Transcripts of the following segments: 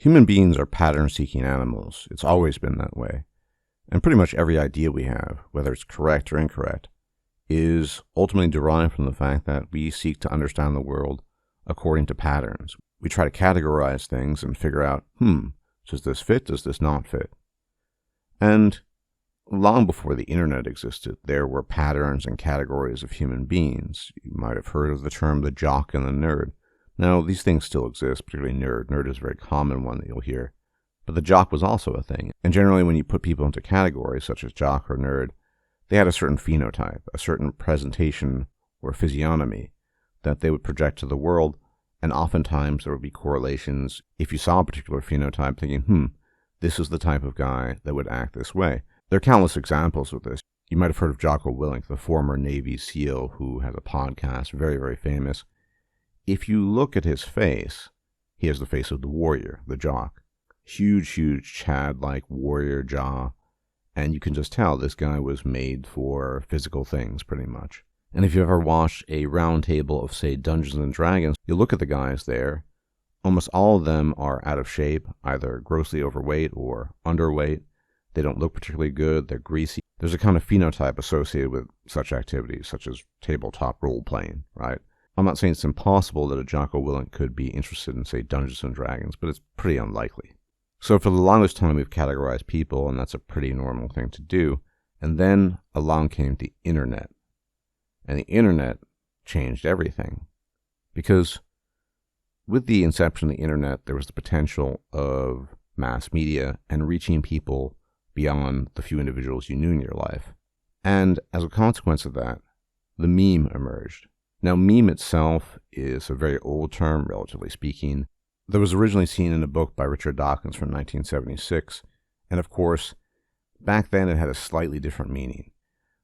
Human beings are pattern-seeking animals. It's always been that way. And pretty much every idea we have, whether it's correct or incorrect, is ultimately derived from the fact that we seek to understand the world according to patterns. We try to categorize things and figure out, does this fit, does this not fit? And long before the internet existed, there were patterns and categories of human beings. You might have heard of the term the jock and the nerd. Now, these things still exist, particularly nerd. Nerd is a very common one that you'll hear. But the jock was also a thing. And generally when you put people into categories such as jock or nerd, they had a certain phenotype, a certain presentation or physiognomy that they would project to the world. And oftentimes there would be correlations if you saw a particular phenotype thinking, this is the type of guy that would act this way. There are countless examples of this. You might have heard of Jocko Willink, the former Navy SEAL who has a podcast, very, very famous. If you look at his face, he has the face of the warrior, the jock. Huge, Chad-like warrior jaw. And you can just tell this guy was made for physical things, pretty much. And if you ever watched a round table of, say, Dungeons and Dragons, you look at the guys there. Almost all of them are out of shape, either grossly overweight or underweight. They don't look particularly good. They're greasy. There's a kind of phenotype associated with such activities, such as tabletop role-playing, right? I'm not saying it's impossible that a Jocko Willink could be interested in, say, Dungeons and Dragons, but it's pretty unlikely. So for the longest time, we've categorized people, and that's a pretty normal thing to do. And then along came the internet. And the internet changed everything. Because with the inception of the internet, there was the potential of mass media and reaching people beyond the few individuals you knew in your life. And as a consequence of that, the meme emerged. Now, meme itself is a very old term, relatively speaking, that was originally seen in a book by Richard Dawkins from 1976. And of course, back then it had a slightly different meaning.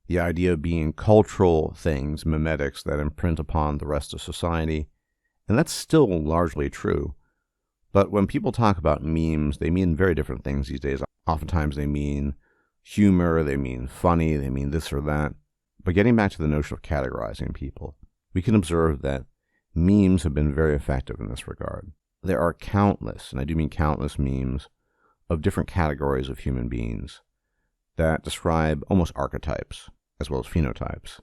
The idea of being cultural things, memetics that imprint upon the rest of society. And that's still largely true. But when people talk about memes, they mean very different things these days. Oftentimes they mean humor, they mean funny, they mean this or that. But getting back to the notion of categorizing people, we can observe that memes have been very effective in this regard. There are countless, and I do mean countless memes, of different categories of human beings that describe almost archetypes as well as phenotypes.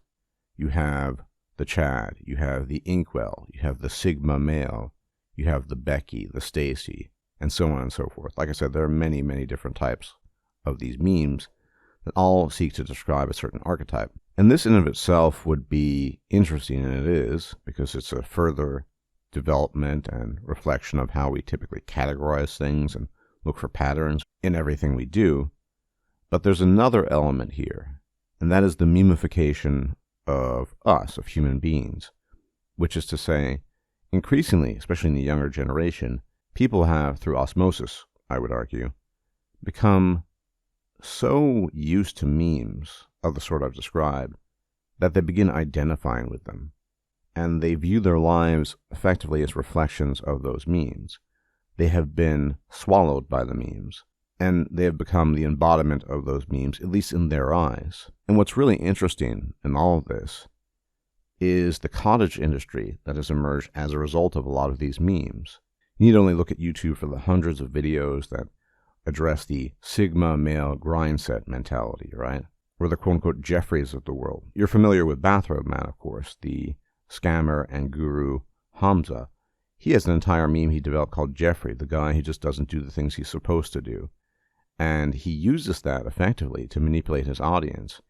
You have the Chad, you have the Inkwell, you have the Sigma male, you have the Becky, the Stacy, and so on and so forth. Like I said, there are many, many different types of these memes that all seek to describe a certain archetype. And this in and of itself would be interesting, and it is, because it's a further development and reflection of how we typically categorize things and look for patterns in everything we do. But there's another element here, and that is the memification of us, of human beings, which is to say, increasingly, especially in the younger generation, people have, through osmosis, I would argue, become so used to memes of the sort I've described that they begin identifying with them. And they view their lives effectively as reflections of those memes. They have been swallowed by the memes, and they have become the embodiment of those memes, at least in their eyes. And what's really interesting in all of this is the cottage industry that has emerged as a result of a lot of these memes. You need only look at YouTube for the hundreds of videos that address the Sigma male grind set mentality, right? Or the quote-unquote Jeffreys of the world. You're familiar with Bathrobe Man, of course, the scammer and guru Hamza. He has an entire meme he developed called Jeffrey, the guy who just doesn't do the things he's supposed to do. And he uses that effectively to manipulate his audience.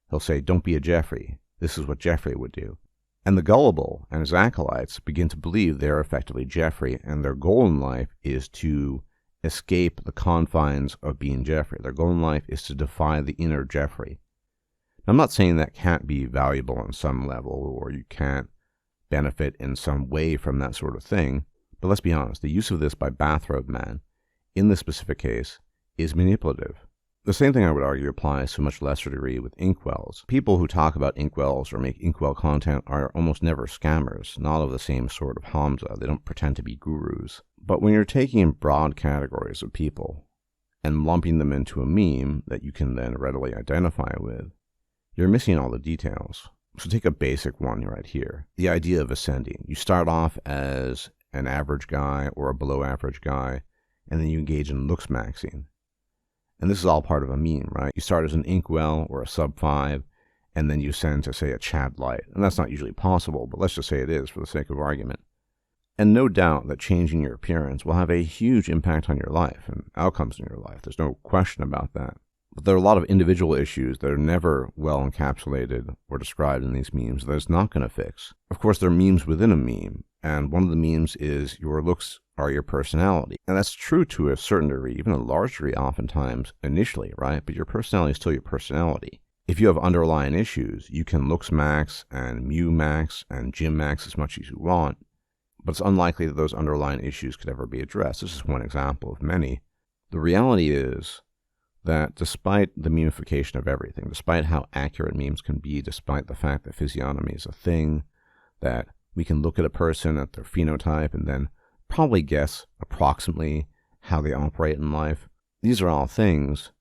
He'll say, don't be a Jeffrey. This is what Jeffrey would do. And the gullible and his acolytes begin to believe they're effectively Jeffrey, and their goal in life is to escape the confines of being Jeffrey. Their goal in life is to defy the inner Jeffrey. Now, I'm not saying that can't be valuable on some level, or you can't benefit in some way from that sort of thing, but let's be honest, the use of this by Bathrobe Man, in this specific case, is manipulative. The same thing I would argue applies to a much lesser degree with inkwells. People who talk about inkwells or make inkwell content are almost never scammers, not of the same sort of Hamza. They don't pretend to be gurus. But when you're taking broad categories of people and lumping them into a meme that you can then readily identify with, you're missing all the details. So take a basic one right here. The idea of ascending. You start off as an average guy or a below average guy, and then you engage in looks maxing. And this is all part of a meme, right? You start as an inkwell or a sub 5, and then you send to, say, a Chad light. And that's not usually possible, but let's just say it is for the sake of argument. And no doubt that changing your appearance will have a huge impact on your life and outcomes in your life. There's no question about that. But there are a lot of individual issues that are never well encapsulated or described in these memes that it's not going to fix. Of course, there are memes within a meme, and one of the memes is your looks are your personality. And that's true to a certain degree, even a large degree oftentimes initially, right? But your personality is still your personality. If you have underlying issues, you can looks max and mew max and gym max as much as you want, but it's unlikely that those underlying issues could ever be addressed. This is one example of many. The reality is that despite the memification of everything, despite how accurate memes can be, despite the fact that physiognomy is a thing, that we can look at a person, at their phenotype, and then probably guess approximately how they operate in life, these are all things,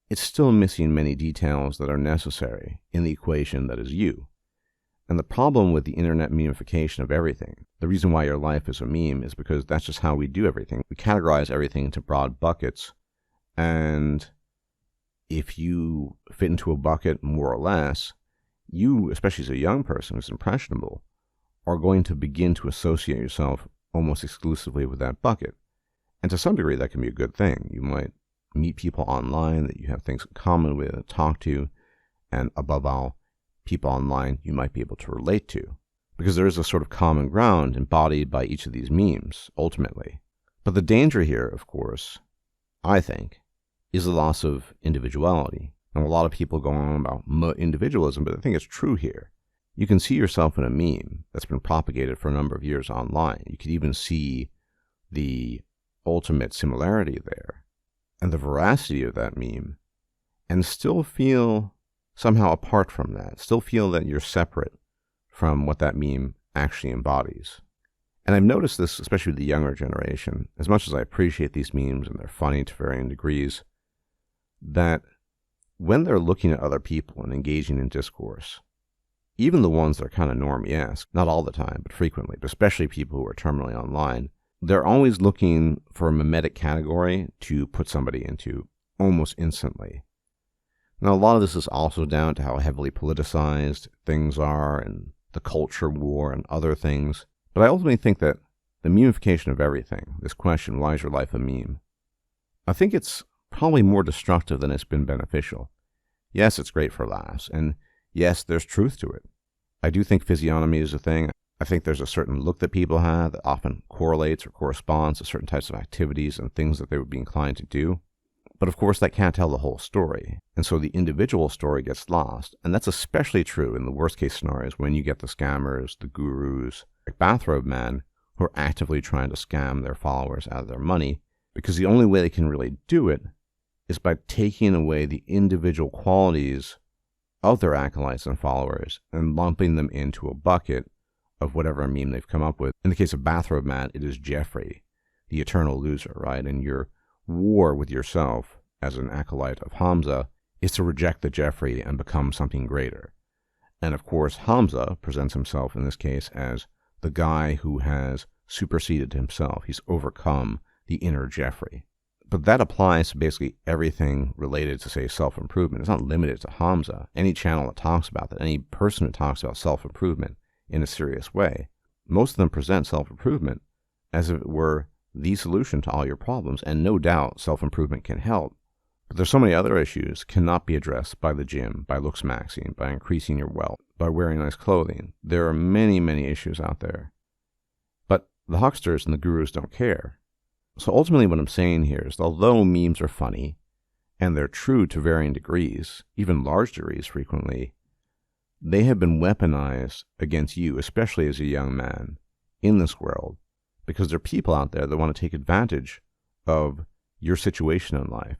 it's still missing many details that are necessary in the equation that is you. And the problem with the internet memification of everything, the reason why your life is a meme is because that's just how we do everything. We categorize everything into broad buckets, and if you fit into a bucket more or less, you, especially as a young person who's impressionable, are going to begin to associate yourself almost exclusively with that bucket. And to some degree, that can be a good thing. You might meet people online that you have things in common with, talk to, and above all, people online you might be able to relate to, because there is a sort of common ground embodied by each of these memes, ultimately. But the danger here, of course, I think, is the loss of individuality. And a lot of people go on about individualism, but I think it's true here. You can see yourself in a meme that's been propagated for a number of years online. You could even see the ultimate similarity there and the veracity of that meme, and still feel somehow apart from that, still feel that you're separate from what that meme actually embodies. And I've noticed this, especially with the younger generation, as much as I appreciate these memes and they're funny to varying degrees, that when they're looking at other people and engaging in discourse, even the ones that are kind of normie-esque, not all the time, but frequently, but especially people who are terminally online, they're always looking for a mimetic category to put somebody into almost instantly. Now, a lot of this is also down to how heavily politicized things are and the culture war and other things. But I ultimately think that the memification of everything, this question, why is your life a meme? I think it's probably more destructive than it's been beneficial. Yes, it's great for laughs, and yes, there's truth to it. I do think physiognomy is a thing. I think there's a certain look that people have that often correlates or corresponds to certain types of activities and things that they would be inclined to do. But of course, that can't tell the whole story. And so the individual story gets lost. And that's especially true in the worst case scenarios when you get the scammers, the gurus, like Bathrobe Man, who are actively trying to scam their followers out of their money, because the only way they can really do it is by taking away the individual qualities of their acolytes and followers and lumping them into a bucket of whatever meme they've come up with. In the case of Bathrobe Man, it is Jeffrey, the eternal loser, right? And your war with yourself as an acolyte of Hamza is to reject the Jeffrey and become something greater. And of course, Hamza presents himself in this case as the guy who has superseded himself. He's overcome the inner Jeffrey. But that applies to basically everything related to, say, self-improvement. It's not limited to Hamza. Any channel that talks about that, any person who talks about self-improvement in a serious way, most of them present self-improvement as if it were the solution to all your problems. And no doubt self-improvement can help. But there's so many other issues cannot be addressed by the gym, by looks maxing, by increasing your wealth, by wearing nice clothing. There are many, many issues out there. But the hucksters and the gurus don't care. So ultimately what I'm saying here is, although memes are funny, and they're true to varying degrees, even large degrees frequently, they have been weaponized against you, especially as a young man, in this world, because there are people out there that want to take advantage of your situation in life,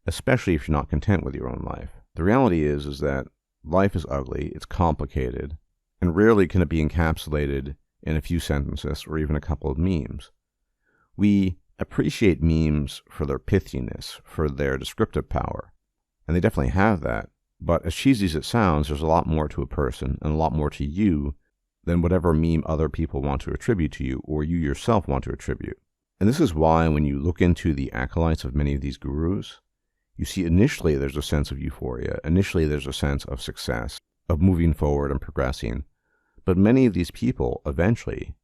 especially if you're not content with your own life. The reality is that life is ugly, it's complicated, and rarely can it be encapsulated in a few sentences or even a couple of memes. We appreciate memes for their pithiness, for their descriptive power, and they definitely have that. But as cheesy as it sounds, there's a lot more to a person and a lot more to you than whatever meme other people want to attribute to you or you yourself want to attribute. And this is why when you look into the acolytes of many of these gurus, you see initially there's a sense of euphoria. Initially there's a sense of success, of moving forward and progressing. But many of these people eventually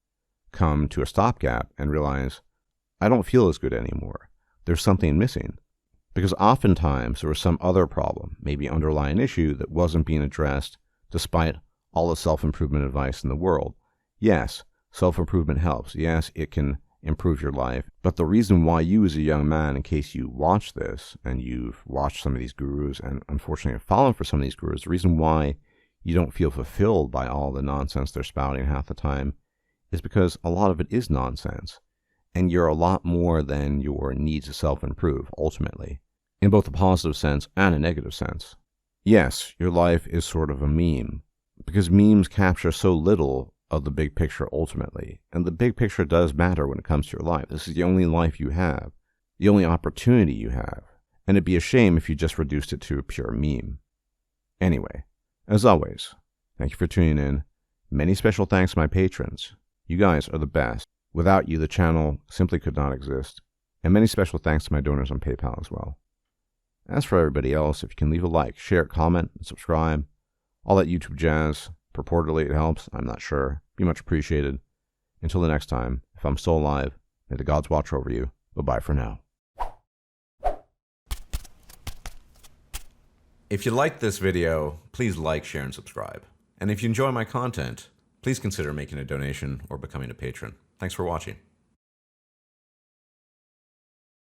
come to a stopgap and realize, I don't feel as good anymore. There's something missing. Because oftentimes there was some other problem, maybe underlying issue that wasn't being addressed despite all the self-improvement advice in the world. Yes, self-improvement helps. Yes, it can improve your life. But the reason why you as a young man, in case you watch this and you've watched some of these gurus and unfortunately have fallen for some of these gurus, the reason why you don't feel fulfilled by all the nonsense they're spouting half the time is because a lot of it is nonsense. And you're a lot more than your need to self-improve, ultimately, in both a positive sense and a negative sense. Yes, your life is sort of a meme, because memes capture so little of the big picture ultimately. And the big picture does matter when it comes to your life. This is the only life you have, the only opportunity you have. And it'd be a shame if you just reduced it to a pure meme. Anyway, as always, thank you for tuning in. Many special thanks to my patrons. You guys are the best. Without you, the channel simply could not exist. And many special thanks to my donors on PayPal as well. As for everybody else, if you can leave a like, share, comment, and subscribe, all that YouTube jazz, purportedly it helps, I'm not sure, be much appreciated. Until the next time, if I'm still alive, may the gods watch over you. Bye-bye for now. If you liked this video, please like, share, and subscribe. And if you enjoy my content, please consider making a donation or becoming a patron. Thanks for watching.